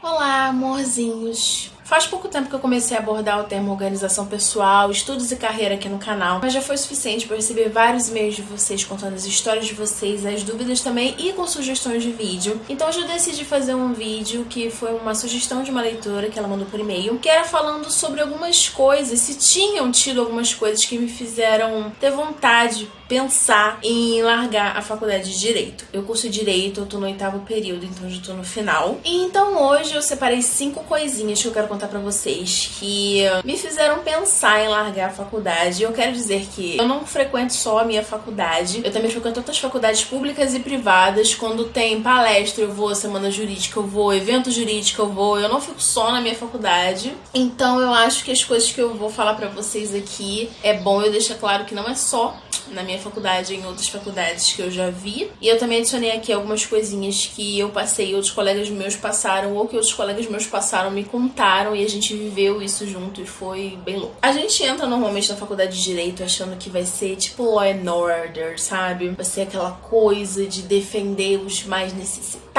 Olá, amorzinhos! Faz pouco tempo que eu comecei a abordar o termo organização pessoal, estudos e carreira aqui no canal, mas já foi suficiente para receber vários e-mails de vocês contando as histórias de vocês, as dúvidas também e com sugestões de vídeo. Então hoje eu decidi fazer um vídeo que foi uma sugestão de uma leitora que ela mandou por e-mail, que era falando sobre algumas coisas, se tinham tido algumas coisas que me fizeram ter vontade de pensar em largar a faculdade de Direito. Eu curso Direito, eu tô no 8º período, então já tô no final. E então hoje eu separei 5 coisinhas que eu quero contar pra vocês que me fizeram pensar em largar a faculdade. Eu quero dizer que eu não frequento só a minha faculdade, eu também frequento outras faculdades públicas e privadas. Quando tem palestra eu vou, semana jurídica eu vou, evento jurídico eu vou, eu não fico só na minha faculdade. Então eu acho que as coisas que eu vou falar pra vocês aqui é bom eu deixar claro que não é só na minha faculdade, em outras faculdades que eu já vi. E eu também adicionei aqui algumas coisinhas que eu passei, outros colegas meus passaram, ou que outros colegas meus passaram, me contaram, e a gente viveu isso junto e foi bem louco. A gente entra normalmente na faculdade de Direito achando que vai ser tipo Law and Order, sabe? Vai ser aquela coisa de defender os mais necessitados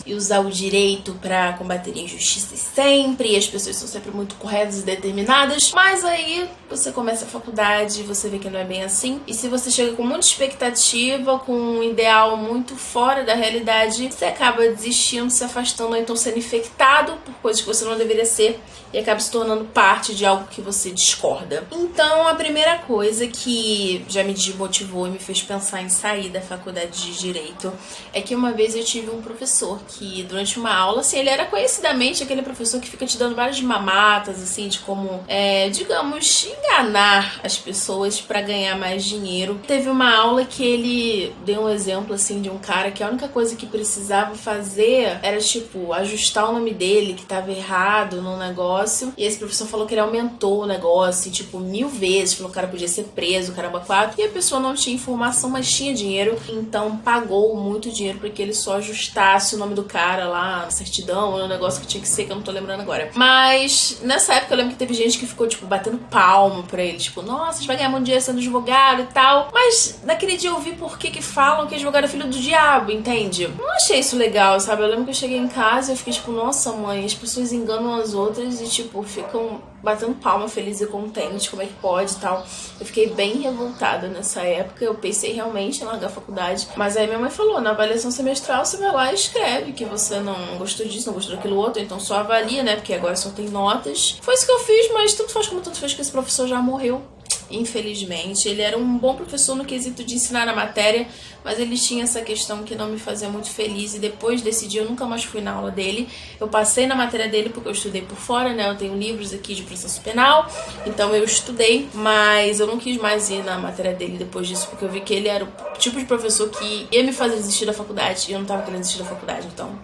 e usar o direito pra combater injustiças sempre, e as pessoas são sempre muito corretas e determinadas. Mas aí você começa a faculdade e você vê que não é bem assim. E se você chega com muita expectativa, com um ideal muito fora da realidade, você acaba desistindo, se afastando, ou então sendo infectado por coisas que você não deveria ser e acaba se tornando parte de algo que você discorda. Então, a primeira coisa que já me desmotivou e me fez pensar em sair da faculdade de Direito é que uma vez eu tive um professor que, durante uma aula, assim, ele era conhecidamente aquele professor que fica te dando várias mamatas, assim, de como, digamos, enganar as pessoas pra ganhar mais dinheiro. Teve uma aula que ele deu um exemplo, assim, de um cara que a única coisa que precisava fazer era, tipo, ajustar o nome dele, que tava errado no negócio. E esse professor falou que ele aumentou o negócio, tipo, 1000 vezes. Falou que o cara podia ser preso, caramba, 4. E a pessoa não tinha informação, mas tinha dinheiro. Então pagou muito dinheiro pra que ele só ajustasse o nome do cara lá na certidão, ou no negócio que tinha que ser, que eu não tô lembrando agora. Mas nessa época eu lembro que teve gente que ficou, tipo, batendo palmo pra ele. Tipo, nossa, você vai ganhar muito dinheiro sendo advogado e tal. Mas naquele dia eu vi por que falam que advogado é filho do diabo, entende? Não achei isso legal, sabe? Eu lembro que eu cheguei em casa e eu fiquei tipo, nossa, mãe, as pessoas enganam as outras e, tipo, ficam batendo palma, feliz e contente, como é que pode e tal. Eu fiquei bem revoltada nessa época. Eu pensei realmente em largar a faculdade. Mas aí minha mãe falou, na avaliação semestral você vai lá e escreve que você não gostou disso, não gostou daquilo outro, então só avalia, né? Porque agora só tem notas. Foi isso que eu fiz, mas tanto faz como tanto fez que esse professor já morreu. Infelizmente, ele era um bom professor no quesito de ensinar a matéria, mas ele tinha essa questão que não me fazia muito feliz, e depois desse dia eu nunca mais fui na aula dele. Eu passei na matéria dele porque eu estudei por fora, né? Eu tenho livros aqui de processo penal, então eu estudei, mas eu não quis mais ir na matéria dele depois disso, porque eu vi que ele era o tipo de professor que ia me fazer desistir da faculdade, e eu não tava querendo desistir da faculdade, então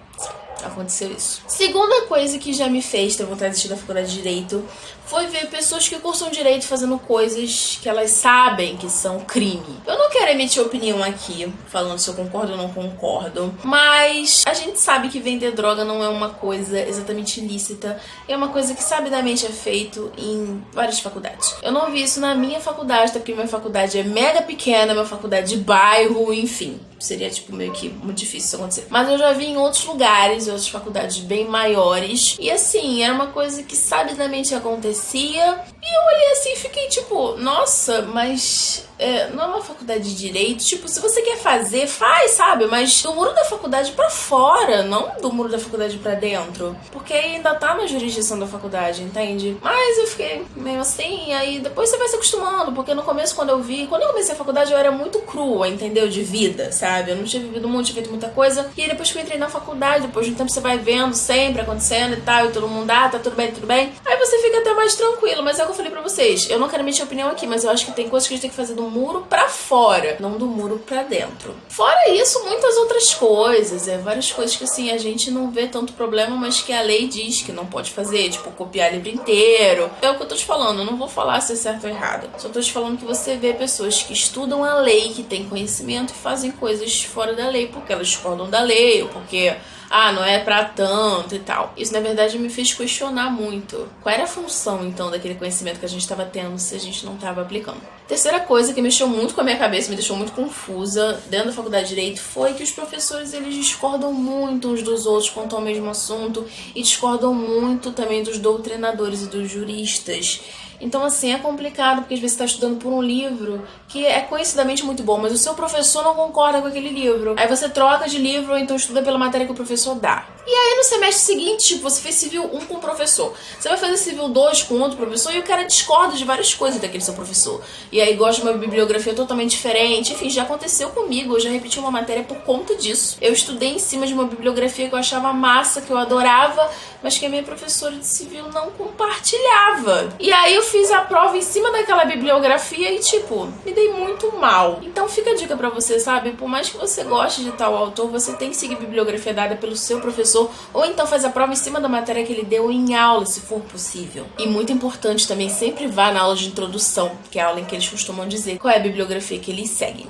aconteceu isso. Segunda coisa que já me fez ter vontade de desistir da faculdade de Direito foi ver pessoas que cursam Direito fazendo coisas que elas sabem que são crime. Eu não quero emitir opinião aqui, falando se eu concordo ou não concordo, mas a gente sabe que vender droga não é uma coisa exatamente ilícita, é uma coisa que sabidamente é feito em várias faculdades. Eu não vi isso na minha faculdade, até porque minha faculdade é mega pequena, minha faculdade de bairro, enfim. Seria, tipo, meio que muito difícil isso acontecer. Mas eu já vi em outros lugares, outras faculdades bem maiores. E assim, era uma coisa que sabidamente acontecia. E eu olhei assim e fiquei tipo, nossa, mas não é uma faculdade de Direito. Tipo, se você quer fazer, faz, sabe? Mas do muro da faculdade pra fora, não do muro da faculdade pra dentro. Porque ainda tá na jurisdição da faculdade, entende? Mas eu fiquei meio assim, aí depois você vai se acostumando. Porque no começo, quando eu comecei a faculdade, eu era muito crua, entendeu? De vida, sabe? Eu não tinha vivido muito, tinha feito muita coisa. E aí depois que eu entrei na faculdade, depois de um tempo você vai vendo sempre acontecendo e tal, e todo mundo, tá tudo bem, tudo bem. Aí você fica até mais tranquilo. Mas é o que eu falei pra vocês, eu não quero emitir opinião aqui, mas eu acho que tem coisas que a gente tem que fazer do muro pra fora, não do muro pra dentro. Fora isso, muitas outras coisas, várias coisas que assim, a gente não vê tanto problema, mas que a lei diz que não pode fazer, tipo copiar livro inteiro. É o que eu tô te falando, eu não vou falar se é certo ou errado, só tô te falando que você vê pessoas que estudam a lei, que têm conhecimento e fazem coisas fora da lei, porque elas discordam da lei, ou porque não é pra tanto e tal. Isso, na verdade, me fez questionar muito. Qual era a função, então, daquele conhecimento que a gente tava tendo se a gente não tava aplicando? Terceira coisa que mexeu muito com a minha cabeça, me deixou muito confusa dentro da faculdade de Direito, foi que os professores, eles discordam muito uns dos outros quanto ao mesmo assunto e discordam muito também dos doutrinadores e dos juristas. Então, assim, é complicado, porque às vezes você está estudando por um livro que é conhecidamente muito bom, mas o seu professor não concorda com aquele livro. Aí você troca de livro ou então estuda pela matéria que o professor dá. E aí no semestre seguinte, tipo, você fez Civil 1 com o professor. Você vai fazer Civil 2 com outro professor e o cara discorda de várias coisas daquele seu professor. E aí gosta de uma bibliografia totalmente diferente. Enfim, já aconteceu comigo, eu já repeti uma matéria por conta disso. Eu estudei em cima de uma bibliografia que eu achava massa, que eu adorava, mas que a minha professora de Civil não compartilhava. E aí eu fiz a prova em cima daquela bibliografia e, tipo, me dei muito mal. Então fica a dica pra você, sabe? Por mais que você goste de tal autor, você tem que seguir a bibliografia dada pelo seu professor, ou então faz a prova em cima da matéria que ele deu em aula, se for possível. E muito importante também, sempre vá na aula de introdução, que é a aula em que eles costumam dizer qual é a bibliografia que eles seguem.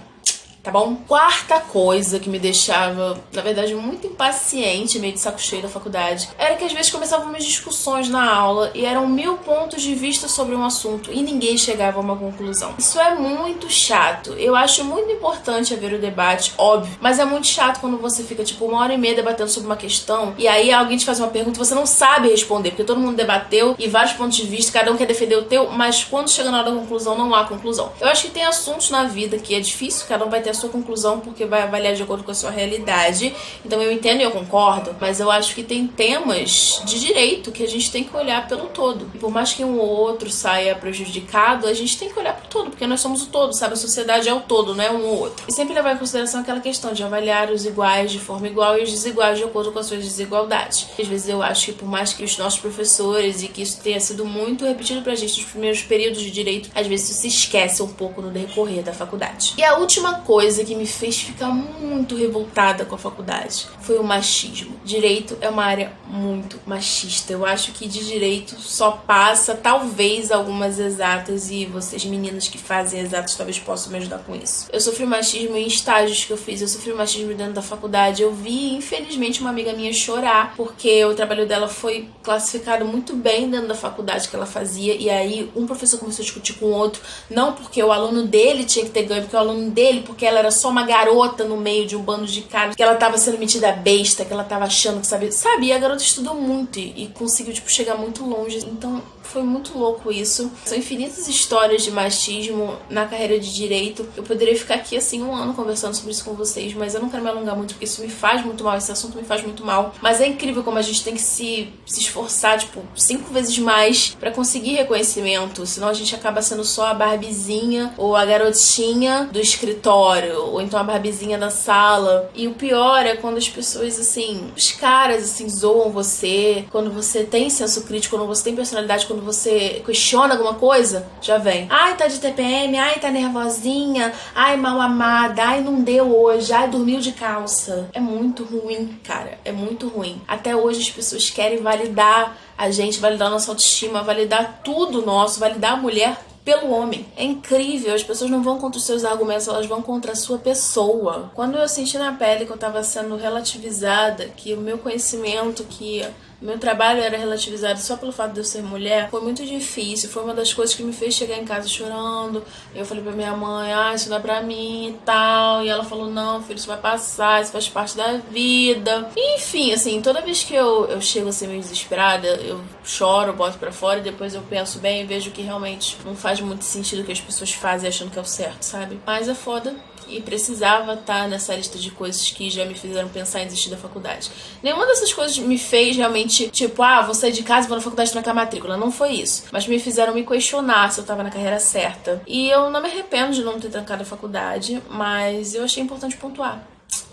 Tá bom? Quarta coisa que me deixava, na verdade, muito impaciente, meio de saco cheio da faculdade, era que às vezes começavam umas discussões na aula e eram 1000 pontos de vista sobre um assunto e ninguém chegava a uma conclusão. Isso é muito chato. Eu acho muito importante haver o debate, óbvio, mas é muito chato quando você fica, tipo, 1h30 debatendo sobre uma questão e aí alguém te faz uma pergunta e você não sabe responder, porque todo mundo debateu e vários pontos de vista, cada um quer defender o teu, mas quando chega na hora da conclusão, não há conclusão. Eu acho que tem assuntos na vida que é difícil, cada um vai ter a sua conclusão porque vai avaliar de acordo com a sua realidade. Então eu entendo e eu concordo, mas eu acho que tem temas de direito que a gente tem que olhar pelo todo. E por mais que um ou outro saia prejudicado, a gente tem que olhar pro todo, porque nós somos o todo, sabe? A sociedade é o todo, não é um ou outro. E sempre levar em consideração aquela questão de avaliar os iguais de forma igual e os desiguais de acordo com as suas desigualdades. Às vezes eu acho que por mais que os nossos professores, e que isso tenha sido muito repetido pra gente nos primeiros períodos de direito, às vezes isso se esquece um pouco no decorrer da faculdade. E a última coisa que me fez ficar muito revoltada com a faculdade foi o machismo. Direito é uma área muito machista. Eu acho que de direito só passa talvez algumas exatas, e vocês meninas que fazem exatas talvez possam me ajudar com isso. Eu sofri machismo em estágios que eu fiz, eu sofri machismo dentro da faculdade. Eu vi, infelizmente, uma amiga minha chorar porque o trabalho dela foi classificado muito bem dentro da faculdade que ela fazia, e aí um professor começou a discutir com o outro, não porque o aluno dele tinha que ter ganho, porque o aluno dele, porque ela era só uma garota no meio de um bando de caras, que ela tava sendo metida besta, que ela tava achando que sabia. Sabe, e a garota estudou muito e conseguiu, tipo, chegar muito longe. Então, foi muito louco isso. São infinitas histórias de machismo na carreira de direito. Eu poderia ficar aqui, assim, 1 ano conversando sobre isso com vocês, mas eu não quero me alongar muito, porque isso me faz muito mal, esse assunto me faz muito mal. Mas é incrível como a gente tem que se esforçar, tipo, 5 vezes mais pra conseguir reconhecimento, senão a gente acaba sendo só a Barbizinha ou a garotinha do escritório, ou então a Barbizinha da sala. E o pior é quando as pessoas, assim, os caras, assim, zoam você, quando você tem senso crítico, quando você tem personalidade, quando você questiona alguma coisa, já vem. Ai, tá de TPM, ai, tá nervosinha, ai, mal amada, ai, não deu hoje, ai, dormiu de calça. É muito ruim, cara, é muito ruim. Até hoje as pessoas querem validar a gente, validar a nossa autoestima, validar tudo nosso, validar a mulher pelo homem. É incrível, as pessoas não vão contra os seus argumentos, elas vão contra a sua pessoa. Quando eu senti na pele que eu tava sendo relativizada, que o meu conhecimento, que o meu trabalho era relativizado só pelo fato de eu ser mulher, foi muito difícil. Foi uma das coisas que me fez chegar em casa chorando. Eu falei pra minha mãe, isso não é pra mim e tal. E ela falou, não, filho, isso vai passar, isso faz parte da vida. E, enfim, assim, toda vez que eu chego assim meio desesperada, eu choro, boto pra fora e depois eu penso bem e vejo que realmente não faz muito sentido o que as pessoas fazem achando que é o certo, sabe? Mas é foda. E precisava estar nessa lista de coisas que já me fizeram pensar em desistir da faculdade. Nenhuma dessas coisas me fez realmente, tipo, vou sair de casa e vou na faculdade trancar a matrícula. Não foi isso. Mas me fizeram me questionar se eu tava na carreira certa. E eu não me arrependo de não ter trancado a faculdade, mas eu achei importante pontuar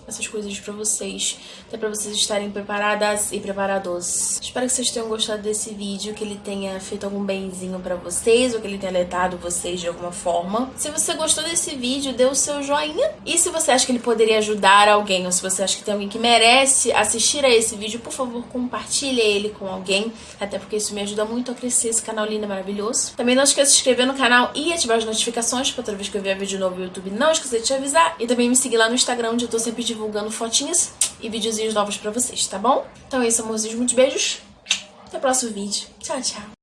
essas coisas pra vocês, até pra vocês estarem preparadas e preparados. Espero que vocês tenham gostado desse vídeo, que ele tenha feito algum benzinho pra vocês, ou que ele tenha alertado vocês de alguma forma. Se você gostou desse vídeo, dê o seu joinha. E se você acha que ele poderia ajudar alguém, ou se você acha que tem alguém que merece assistir a esse vídeo, por favor, compartilhe ele com alguém, até porque isso me ajuda muito a crescer esse canal lindo e maravilhoso. Também não esqueça de se inscrever no canal e ativar as notificações pra toda vez que eu vier vídeo novo no YouTube não esquecer de te avisar. E também me seguir lá no Instagram, onde eu tô sempre divulgando fotinhas e videozinhos novos pra vocês, tá bom? Então é isso, amorzinhos, muitos beijos. Até o próximo vídeo. Tchau, tchau.